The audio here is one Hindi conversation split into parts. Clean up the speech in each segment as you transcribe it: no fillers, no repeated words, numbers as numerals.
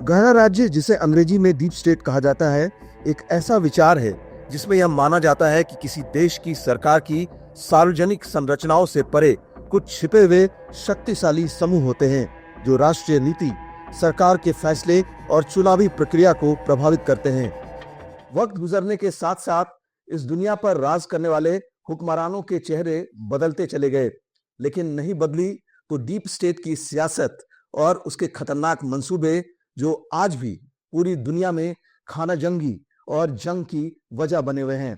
गहरा राज्य, जिसे अंग्रेजी में डीप स्टेट कहा जाता है, एक ऐसा विचार है जिसमें यह माना जाता है कि किसी देश की सरकार की सार्वजनिक संरचनाओं से परे कुछ छिपे हुए शक्तिशाली समूह होते हैं जो राष्ट्रीय नीति, सरकार के फैसले और चुनावी प्रक्रिया को प्रभावित करते हैं। वक्त गुजरने के साथ साथ इस दुनिया पर राज करने वाले हुक्मरानों के चेहरे बदलते चले गए, लेकिन नहीं बदली तो डीप स्टेट की सियासत और उसके खतरनाक मंसूबे, जो आज भी पूरी दुनिया में खाना जंगी और जंग की वजह बने हुए हैं।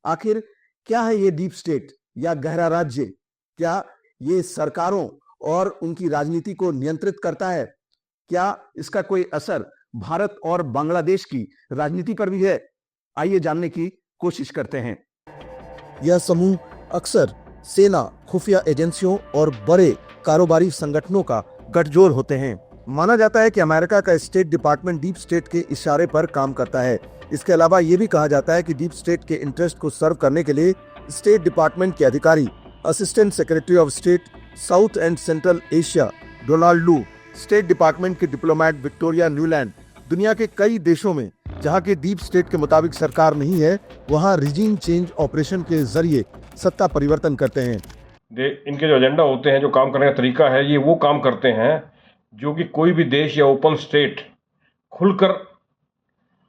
आखिर क्या है ये डीप स्टेट या गहरा राज्य? क्या ये सरकारों और उनकी राजनीति को नियंत्रित करता है? क्या इसका कोई असर भारत और बांग्लादेश की राजनीति पर भी है? आइए जानने की कोशिश करते हैं। यह समूह अक्सर सेना, खुफिया एजेंसियों और बड़े कारोबारी संगठनों का गठजोड़ होते हैं। माना जाता है कि अमेरिका का स्टेट डिपार्टमेंट डीप स्टेट के इशारे पर काम करता है। इसके अलावा ये भी कहा जाता है कि डीप स्टेट के इंटरेस्ट को सर्व करने के लिए स्टेट डिपार्टमेंट के अधिकारी, assistant secretary of state south and central Asia Donald लू, स्टेट डिपार्टमेंट के डिप्लोमेट विक्टोरिया न्यूलैंड, दुनिया के कई देशों में जहां के डीप स्टेट के मुताबिक सरकार नहीं है, वहां रिजीम चेंज ऑपरेशन के जरिए सत्ता परिवर्तन करते हैं। इनके जो एजेंडा होते हैं, जो काम करने का तरीका है, ये वो काम करते हैं जो कि कोई भी देश या ओपन स्टेट खुलकर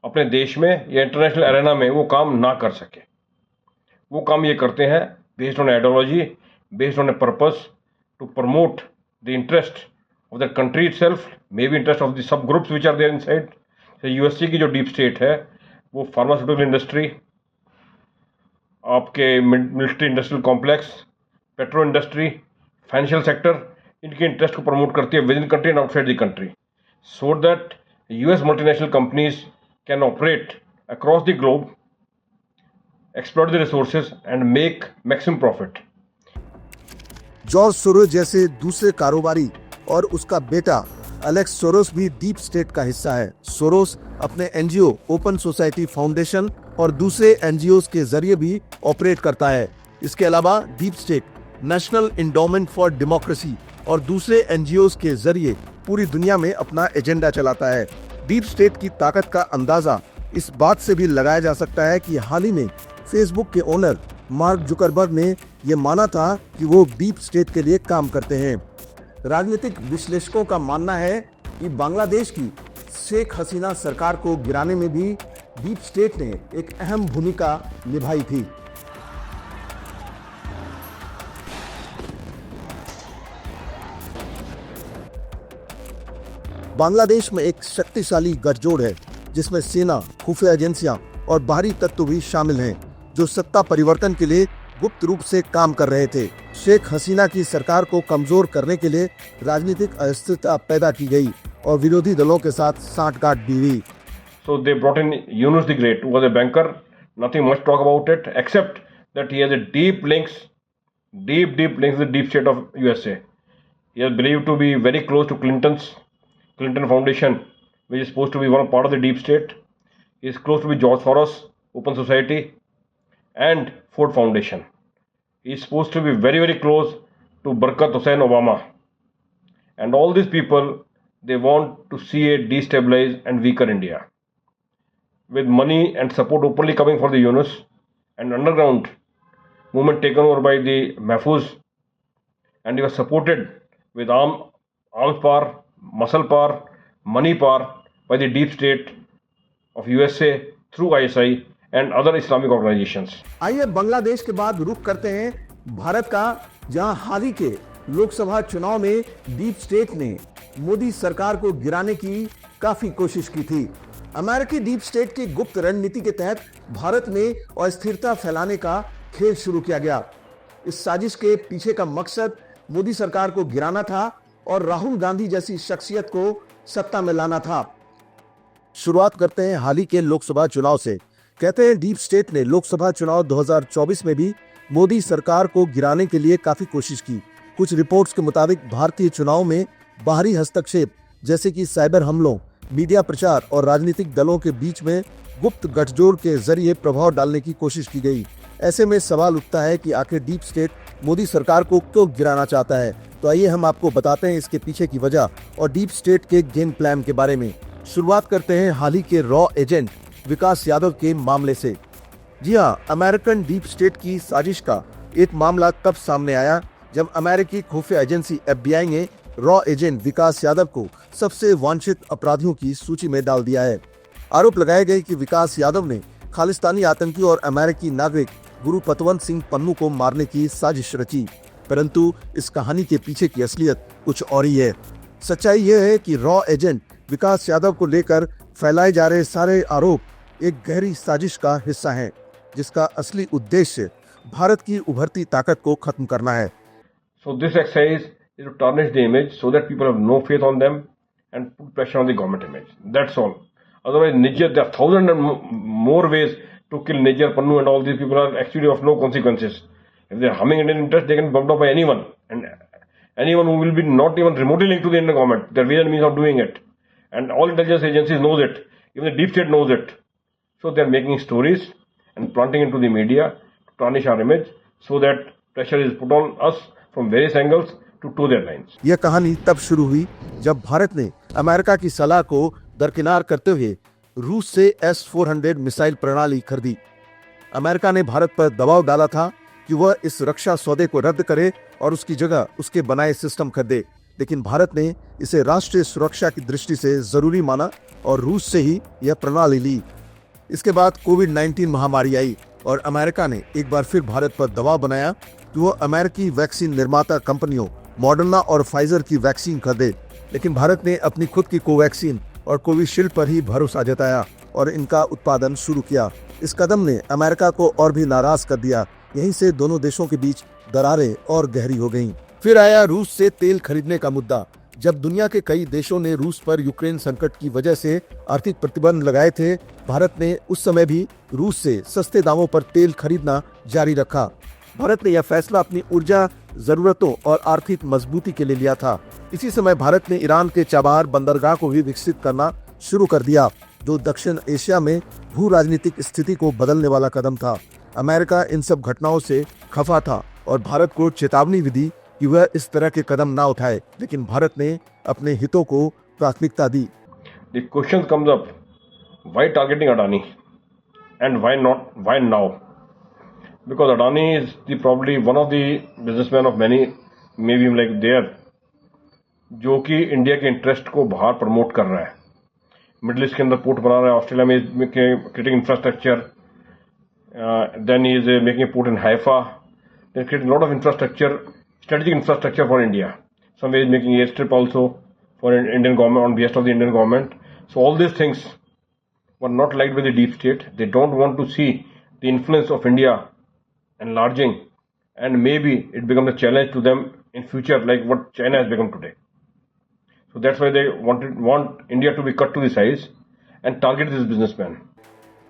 अपने देश में या इंटरनेशनल एरेना में वो काम ना कर सके। वो काम ये करते हैं based on ideology, based on a purpose to promote the interest of the country itself, may be interest of the sub groups which are there inside. USA की जो डीप स्टेट है वो फार्मास्यूटिकल इंडस्ट्री, आपके military industrial complex, petro industry, financial sector, इनके इंटरेस्ट को प्रमोट करती है within country and outside the country, so that US multinational companies can operate across the globe, exploit the resources and make maximum profit. George Soros जैसे दूसरे कारोबारी और उसका बेटा एलेक्स सोरोस भी डीप स्टेट का हिस्सा है। सोरोस अपने एनजीओ ओपन सोसाइटी फाउंडेशन और दूसरे एनजीओ के जरिए भी ऑपरेट करता है। इसके अलावा deep state national endowment for democracy और दूसरे एनजीओ के जरिए पूरी दुनिया में अपना एजेंडा चलाता है। डीप स्टेट की ताकत का अंदाजा इस बात से भी लगाया जा सकता है कि हाल ही में फेसबुक के ओनर मार्क जुकरबर्ग ने यह माना था कि वो डीप स्टेट के लिए काम करते हैं। राजनीतिक विश्लेषकों का मानना है कि बांग्लादेश की शेख हसीना सरकार को गिराने में भी डीप स्टेट ने एक अहम भूमिका निभाई थी। बांग्लादेश में एक शक्तिशाली गठजोड़ है जिसमें सेना, खुफिया एजेंसियां और बाहरी तत्व भी शामिल हैं, जो सत्ता परिवर्तन के लिए गुप्त रूप से काम कर रहे थे। शेख हसीना की सरकार को कमजोर करने के लिए राजनीतिक अस्थिरता पैदा की गई और विरोधी दलों के साथ सांठगांठ भी हुई। So they brought in Yunus the Great, who was a banker. Nothing much talk about it, except that he has a deep links with the deep state of USA. He is believed to be very close to Clinton Foundation, which is supposed to be one part of the deep state. He is close to be George Soros, Open Society, and Ford Foundation. He is supposed to be very, very close to Barack Hussain Obama. And all these people, they want to see a destabilized and weaker India, with money and support openly coming for the Yunus and underground movement taken over by the Mahfouz, and he was supported with arms power, muscle power, money power by the deep state of USA through ISI and other Islamic organizations. आइए बांग्लादेश के बाद रुख करते हैं भारत का, जहां हाल ही के लोकसभा चुनाव में डीप स्टेट ने मोदी सरकार को गिराने की काफी कोशिश की थी। अमेरिकी डीप स्टेट की गुप्त रणनीति के तहत भारत में अस्थिरता फैलाने का खेल शुरू किया गया। इस साजिश के पीछे का मकसद मोदी सरकार को गिराना था और राहुल गांधी जैसी शख्सियत को सत्ता में लाना था। शुरुआत करते हैं हाल ही के लोकसभा चुनाव से। कहते हैं डीप स्टेट ने लोकसभा चुनाव 2024 में भी मोदी सरकार को गिराने के लिए काफी कोशिश की। कुछ रिपोर्ट्स के मुताबिक भारतीय चुनाव में बाहरी हस्तक्षेप जैसे कि साइबर हमलों, मीडिया प्रचार और राजनीतिक दलों के बीच में गुप्त गठजोड़ के जरिए प्रभाव डालने की कोशिश की गई। ऐसे में सवाल उठता है कि आखिर डीप स्टेट मोदी सरकार को क्यों गिराना चाहता है। तो आइए हम आपको बताते हैं इसके पीछे की वजह और डीप स्टेट के गेम प्लान के बारे में। शुरुआत करते हैं हाल ही के रॉ एजेंट विकास यादव के मामले से। जी हाँ, अमेरिकन डीप स्टेट की साजिश का एक मामला तब सामने आया जब अमेरिकी खुफिया एजेंसी FBI ने रॉ एजेंट विकास यादव को सबसे वांछित अपराधियों की सूची में डाल दिया है। आरोप लगाए गए कि विकास यादव ने खालिस्तानी आतंकी और अमेरिकी नागरिक गुरु पतवंत सिंह पन्नू को मारने की साजिश रची, परंतु इस कहानी के पीछे की असलियत कुछ और ही है। सच्चाई यह है कि रॉ एजेंट विकास यादव को लेकर फैलाए जा रहे सारे आरोप एक गहरी साजिश का हिस्सा हैं, जिसका असली उद्देश्य भारत की उभरती ताकत को खत्म करना है। So this exercise is to tarnish the image so that people have no faith on them and put pressure on the government image. That's all. Otherwise, Niger, there are thousand and more ways to kill Niger, Pannu and all these people are actually of no consequences. If they are harming Indian interest, they can be bumped off by anyone. And anyone who will be not even remotely linked to the Indian government. There are ways and means of doing it. And all intelligence agencies knows it. Even the deep state knows it. So they are making stories and planting into the media to tarnish our image so that pressure is put on us from various angles to toe their lines. यह कहानी तब शुरू हुई जब भारत ने अमेरिका की सलाह को दरकिनार करते हुए रूस से S-400 मिसाइल प्रणाली खरीदी। अमेरिका ने भारत पर दबाव डाला था कि वह इस रक्षा सौदे को रद्द करे और उसकी जगह उसके बनाए सिस्टम खरीदे, लेकिन भारत ने इसे राष्ट्रीय सुरक्षा की दृष्टि से जरूरी माना और रूस से ही यह प्रणाली ली। इसके बाद कोविड-19 महामारी आई और अमेरिका ने एक बार फिर भारत पर दबाव बनाया कि वह अमेरिकी वैक्सीन निर्माता कंपनियों मॉडर्ना और फाइजर की वैक्सीन खरीदे, लेकिन भारत ने अपनी खुद की कोवैक्सीन और कोविशील्ड पर ही भरोसा जताया और इनका उत्पादन शुरू किया। इस कदम ने अमेरिका को और भी नाराज कर दिया। यहीं से दोनों देशों के बीच दरारें और गहरी हो गईं। फिर आया रूस से तेल खरीदने का मुद्दा। जब दुनिया के कई देशों ने रूस पर यूक्रेन संकट की वजह से आर्थिक प्रतिबंध लगाए थे, भारत ने उस समय भी रूस से सस्ते दामों पर तेल खरीदना जारी रखा। भारत ने यह फैसला अपनी ऊर्जा जरूरतों और आर्थिक मजबूती के लिए लिया था। इसी समय भारत ने ईरान के चाबहार बंदरगाह को भी विकसित करना शुरू कर दिया, जो दक्षिण एशिया में भू राजनीतिक स्थिति को बदलने वाला कदम था। अमेरिका इन सब घटनाओं से खफा था और भारत को चेतावनी भी दी कि वह इस तरह के कदम ना उठाए, लेकिन भारत ने अपने हितों को प्राथमिकता दी। The question comes up, why targeting Adani and why not, why now? Because Adani is probably one of the businessmen of many, maybe like there, जो कि इंडिया के इंटरेस्ट को बाहर प्रमोट कर रहा है। मिडिल ईस्ट के अंदर पोर्ट बना रहा है, ऑस्ट्रेलिया में creating infrastructure, then he is making port in Haifa, then creating lot of infrastructure, strategic infrastructure for India. Somewhere is making airstrip also for Indian government on behalf of the Indian government. So all these things were not liked by the deep state. They don't want to see the influence of India enlarging, and maybe it becomes a challenge to them in future, like what China has become today. So that's why they want India to be cut to the size and target this businessman.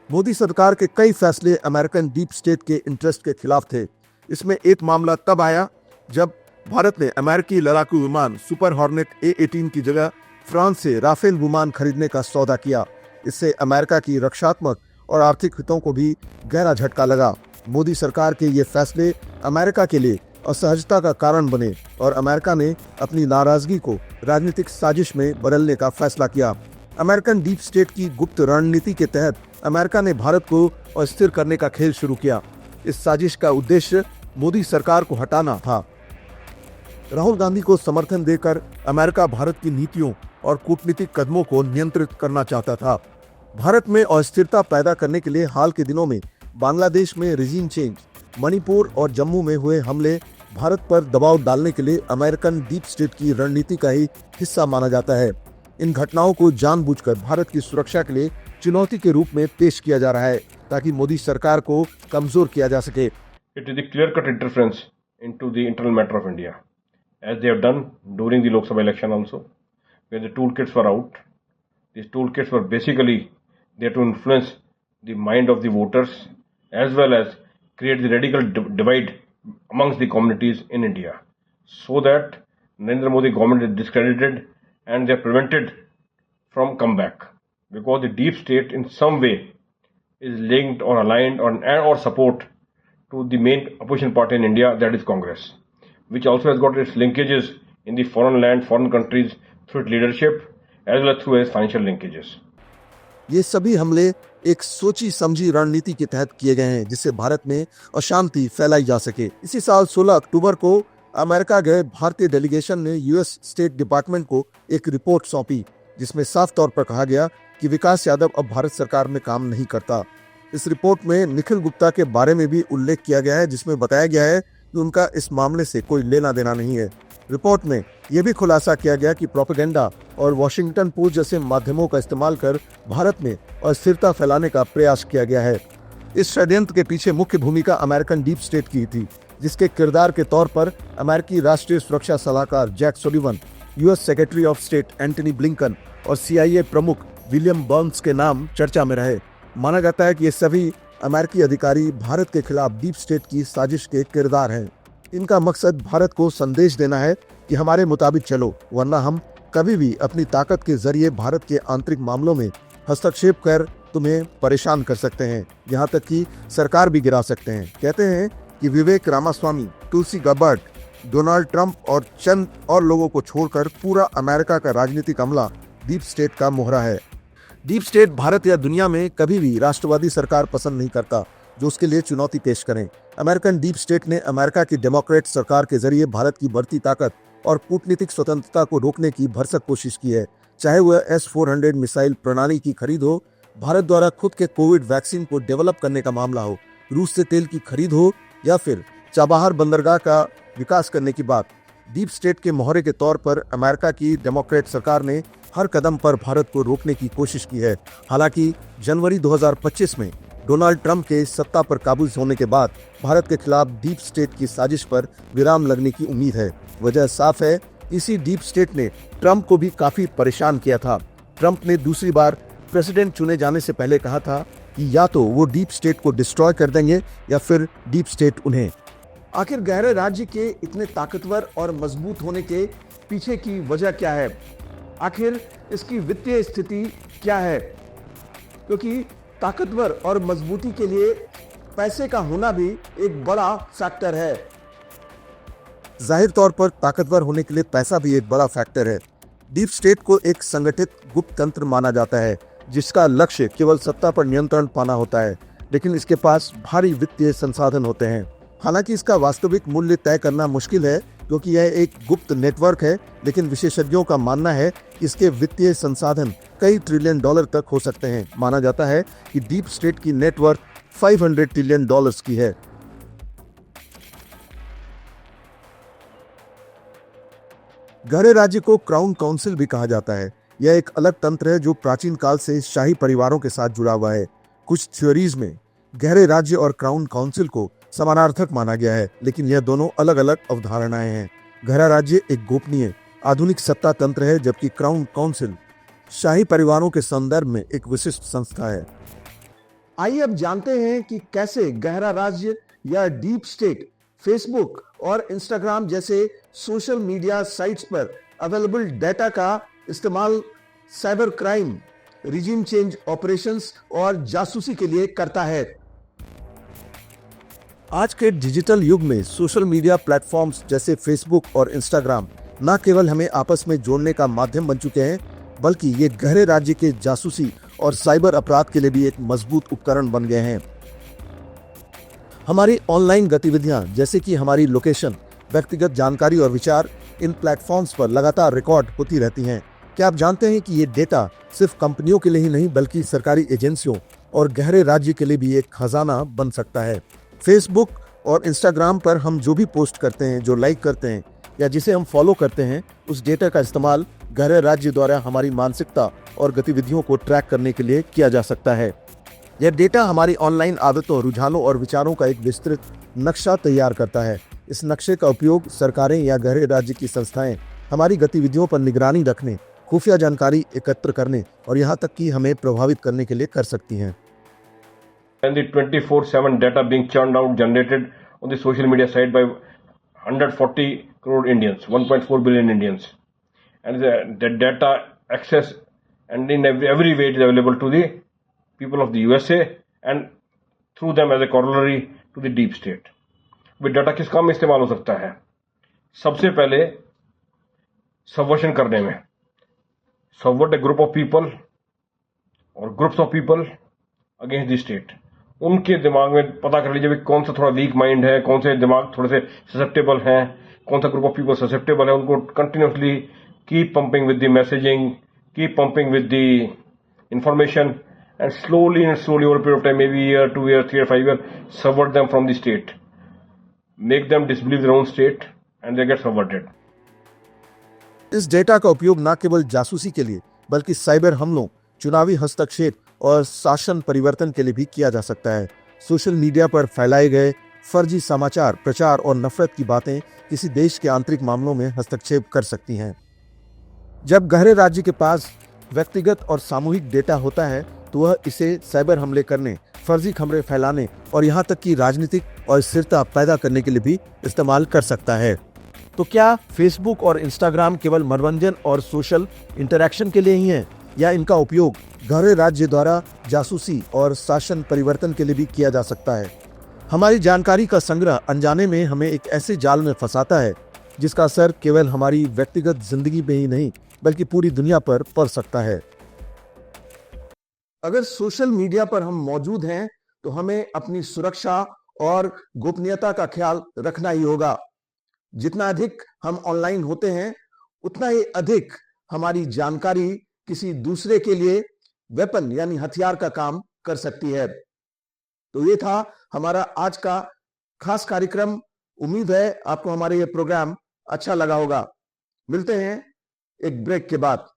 Modi सरकार के कई फैसले अमेरिकन डीप स्टेट के इंटरेस्ट के खिलाफ थे। इसमें एक मामला तब आया जब भारत ने अमेरिकी लड़ाकू विमान सुपर हॉर्नेट A-18 की जगह फ्रांस से राफेल विमान खरीदने का सौदा किया। इससे अमेरिका की रक्षात्मक और आर्थिक हितों को भी गहरा झटका लगा। मोदी सरकार के ये फैसले अमेरिका के लिए असहजता का कारण बने और अमेरिका ने अपनी नाराजगी को राजनीतिक साजिश में बदलने का फैसला किया। अमेरिकन डीप स्टेट की गुप्त रणनीति के तहत अमेरिका ने भारत को अस्थिर करने का खेल शुरू किया। इस साजिश का उद्देश्य मोदी सरकार को हटाना था। राहुल गांधी को समर्थन देकर अमेरिका भारत की नीतियों और कूटनीतिक कदमों को नियंत्रित करना चाहता था। भारत में अस्थिरता पैदा करने के लिए हाल के दिनों में बांग्लादेश में रिजीम चेंज, मणिपुर और जम्मू में हुए हमले भारत पर दबाव डालने के लिए अमेरिकन डीप स्टेट की रणनीति का ही हिस्सा माना जाता है। इन घटनाओं को जानबूझकर भारत की सुरक्षा के लिए चुनौती के रूप में पेश किया जा रहा है ताकि मोदी सरकार को कमजोर किया जा सके। It is a clear-cut interference into the internal matter of India, as they have done during the Lok Sabha election also, where the toolkits were out. These toolkits were basically there to influence the mind of the voters as well as create the radical divide amongst the communities in India, so that Narendra Modi government is discredited and they are prevented from comeback, because the deep state in some way is linked or aligned or support to the main opposition party in India, that is Congress, which also has got its linkages in the foreign land, foreign countries through its leadership, as well as through his financial linkages. ये सभी हमले एक सोची समझी रणनीति के तहत किए गए हैं जिससे भारत में अशांति फैलाई जा सके। इसी साल 16 अक्टूबर को अमेरिका गए भारतीय डेलीगेशन ने यूएस स्टेट डिपार्टमेंट को एक रिपोर्ट सौंपी जिसमें साफ तौर पर कहा गया कि विकास यादव अब भारत सरकार में काम नहीं करता। इस रिपोर्ट में निखिल गुप्ता के बारे में भी उल्लेख किया गया है जिसमें बताया गया है कि उनका इस मामले से कोई लेना देना नहीं है। रिपोर्ट में यह भी खुलासा किया गया कि प्रोपेगेंडा और वॉशिंगटन पोस्ट जैसे माध्यमों का इस्तेमाल कर भारत में अस्थिरता फैलाने का प्रयास किया गया है। इस षड्यंत्र के पीछे मुख्य भूमिका अमेरिकन डीप स्टेट की थी जिसके किरदार के तौर पर अमेरिकी राष्ट्रीय सुरक्षा सलाहकार Jake Sullivan, US secretary of state Antony Blinken और सीआईए प्रमुख विलियम बर्न्स के नाम चर्चा में रहे। माना जाता है कि ये सभी अमेरिकी अधिकारी भारत के खिलाफ डीप स्टेट की साजिश के किरदार हैं। इनका मकसद भारत को संदेश देना है कि हमारे मुताबिक चलो वरना हम कभी भी अपनी ताकत के जरिए भारत के आंतरिक मामलों में हस्तक्षेप कर तुम्हें परेशान कर सकते हैं, यहाँ तक कि सरकार भी गिरा सकते हैं। कहते हैं कि विवेक रामास्वामी, तुलसी गब्बर्ड, डोनाल्ड ट्रंप और चंद और लोगों को छोड़कर पूरा अमेरिका का राजनीतिक अमला डीप स्टेट का मोहरा है। डीप स्टेट भारत या दुनिया में कभी भी राष्ट्रवादी सरकार पसंद नहीं करता जो उसके लिए चुनौती पेश करें। अमेरिकन डीप स्टेट ने अमेरिका की डेमोक्रेट सरकार के जरिए भारत की बढ़ती ताकत और कूटनीतिक स्वतंत्रता को रोकने की भरसक कोशिश की है, चाहे वह S-400 मिसाइल प्रणाली की खरीद हो, भारत द्वारा खुद के कोविड वैक्सीन को डेवलप करने का मामला हो, रूस से तेल की खरीद हो या फिर चाबहार बंदरगाह का विकास करने की बात। डीप स्टेट के मोहरे के तौर पर अमेरिका की डेमोक्रेट सरकार ने हर कदम पर भारत को रोकने की कोशिश की है। हालांकि जनवरी 2025 में डोनाल्ड ट्रंप के सत्ता पर काबू होने के बाद भारत के खिलाफ डीप स्टेट की साजिश पर विराम लगने की उम्मीद है। वजह साफ है, इसी डीप स्टेट ने ट्रंप को भी काफी परेशान किया था। ट्रंप ने दूसरी बार प्रेसिडेंट चुने जाने से पहले कहा था कि या तो वो डीप स्टेट को डिस्ट्रॉय कर देंगे या फिर डीप स्टेट उन्हें। आखिर गहरे राज्य के इतने ताकतवर और मजबूत होने के पीछे की वजह क्या है? आखिर इसकी वित्तीय स्थिति क्या है? क्योंकि ताकतवर और मजबूती के लिए पैसे का होना भी एक बड़ा फैक्टर है। जाहिर तौर पर ताकतवर होने के लिए पैसा भी एक बड़ा फैक्टर है। डीप स्टेट को एक संगठित गुप्त तंत्र माना जाता है जिसका लक्ष्य केवल सत्ता पर नियंत्रण पाना होता है, लेकिन इसके पास भारी वित्तीय संसाधन होते हैं। हालांकि इसका वास्तविक मूल्य तय करना मुश्किल है क्योंकि यह एक गुप्त नेटवर्क है, लेकिन विशेषज्ञों का मानना है कि इसके वित्तीय संसाधन कई ट्रिलियन डॉलर तक हो सकते हैं। माना जाता है कि डीप स्टेट की नेटवर्थ 500 ट्रिलियन डॉलर्स की है। गहरे राज्य को क्राउन काउंसिल भी कहा जाता है। यह एक अलग तंत्र है जो प्राचीन काल से शाही परिवारों के साथ जुड़ा हुआ है। कुछ थ्योरीज में गहरे राज्य और क्राउन काउंसिल को समानार्थक माना गया है, लेकिन यह दोनों अलग अलग अवधारणाएं हैं। गहरा राज्य एक गोपनीय आधुनिक सत्ता तंत्र है, जबकि क्राउन काउंसिल शाही परिवारों के संदर्भ में एक विशिष्ट संस्था है। आइए अब जानते हैं कि कैसे गहरा राज्य या डीप स्टेट फेसबुक और इंस्टाग्राम जैसे सोशल मीडिया साइट्स पर अवेलेबल डेटा का इस्तेमाल cyber crime, regime change operations और जासूसी के लिए करता है। आज के डिजिटल युग में सोशल मीडिया प्लेटफॉर्म्स जैसे फेसबुक और इंस्टाग्राम न केवल हमें आपस में जोड़ने का माध्यम बन चुके हैं, बल्कि ये गहरे राज्य के जासूसी और साइबर अपराध के लिए भी एक मजबूत उपकरण बन गए हैं। हमारी ऑनलाइन गतिविधियां जैसे कि हमारी लोकेशन, व्यक्तिगत जानकारी और विचार इन प्लेटफॉर्म्स पर लगातार रिकॉर्ड होती रहती हैं। क्या आप जानते हैं कि ये डेटा सिर्फ कंपनियों के लिए ही नहीं बल्कि सरकारी एजेंसियों और गहरे राज्य के लिए भी एक खजाना बन सकता है। फेसबुक और इंस्टाग्राम पर हम जो भी पोस्ट करते हैं, जो लाइक करते हैं या जिसे हम फॉलो करते हैं, उस डेटा का इस्तेमाल गहरे राज्य द्वारा हमारी मानसिकता और गतिविधियों को ट्रैक करने के लिए किया जा सकता है। यह डेटा हमारी ऑनलाइन आदतों, रुझानों और विचारों का एक विस्तृत नक्शा तैयार करता है। इस नक्शे का उपयोग सरकारें या गहरे राज्य की संस्थाएं हमारी गतिविधियों पर निगरानी रखने, खुफिया जानकारी एकत्र करने और यहाँ तक कि हमें प्रभावित करने के लिए कर सकती हैं। And the 24/7 data being churned out, generated on the social media site by 140 crore Indians, 1.4 billion Indians, and the data access and in every way it is available to the people of the USA and through them as a corollary to the deep state. वो डाटा किस काम में इस्तेमाल हो सकता है? सबसे पहले सबवर्शन करने में, subvert a group of people और groups of people against the state, उनके दिमाग में पता कर लीजिए कौन सा थोड़ा वीक माइंड है, कौन से दिमाग थोड़े से ससेप्टेबल हैं, कौन सा ग्रुप ऑफ पीपल ससेप्टेबल है, उनको continuously keep pumping with the messaging, keep pumping with the information and slowly over a period of time, maybe a year, 2 years, 3 or 5 years, subvert them from the state, make them disbelieve their own state and they get subverted. इस डेटा का उपयोग न केवल जासूसी के लिए बल्कि साइबर हमलों, चुनावी हस्तक्षेप और शासन परिवर्तन के लिए भी किया जा सकता है। सोशल मीडिया पर फैलाए गए फर्जी समाचार, प्रचार और नफरत की बातें किसी देश के आंतरिक मामलों में हस्तक्षेप कर सकती हैं। जब गहरे राज्य के पास व्यक्तिगत और सामूहिक डेटा होता है तो वह इसे साइबर हमले करने, फर्जी खबरें फैलाने और यहाँ तक कि राजनीतिक और स्थिरता पैदा करने के लिए भी इस्तेमाल कर सकता है। तो क्या फेसबुक और इंस्टाग्राम केवल मनोरंजन और सोशल इंटरैक्शन के लिए ही हैं, या इनका उपयोग गहरे राज्य द्वारा जासूसी और शासन परिवर्तन के लिए भी किया जा सकता है? हमारी जानकारी का संग्रह अनजाने में हमें एक ऐसे जाल में फंसाता है जिसका असर केवल हमारी व्यक्तिगत जिंदगी में ही नहीं बल्कि पूरी दुनिया पर पड़ सकता है। अगर सोशल मीडिया पर हम मौजूद हैं तो हमें अपनी सुरक्षा और गोपनीयता का ख्याल रखना ही होगा। जितना अधिक हम ऑनलाइन होते हैं उतना ही अधिक हमारी जानकारी किसी दूसरे के लिए वेपन यानी हथियार का काम कर सकती है। तो ये था हमारा आज का खास कार्यक्रम। उम्मीद है आपको हमारे ये प्रोग्राम अच्छा लगा होगा। मिलते हैं एक ब्रेक के बाद।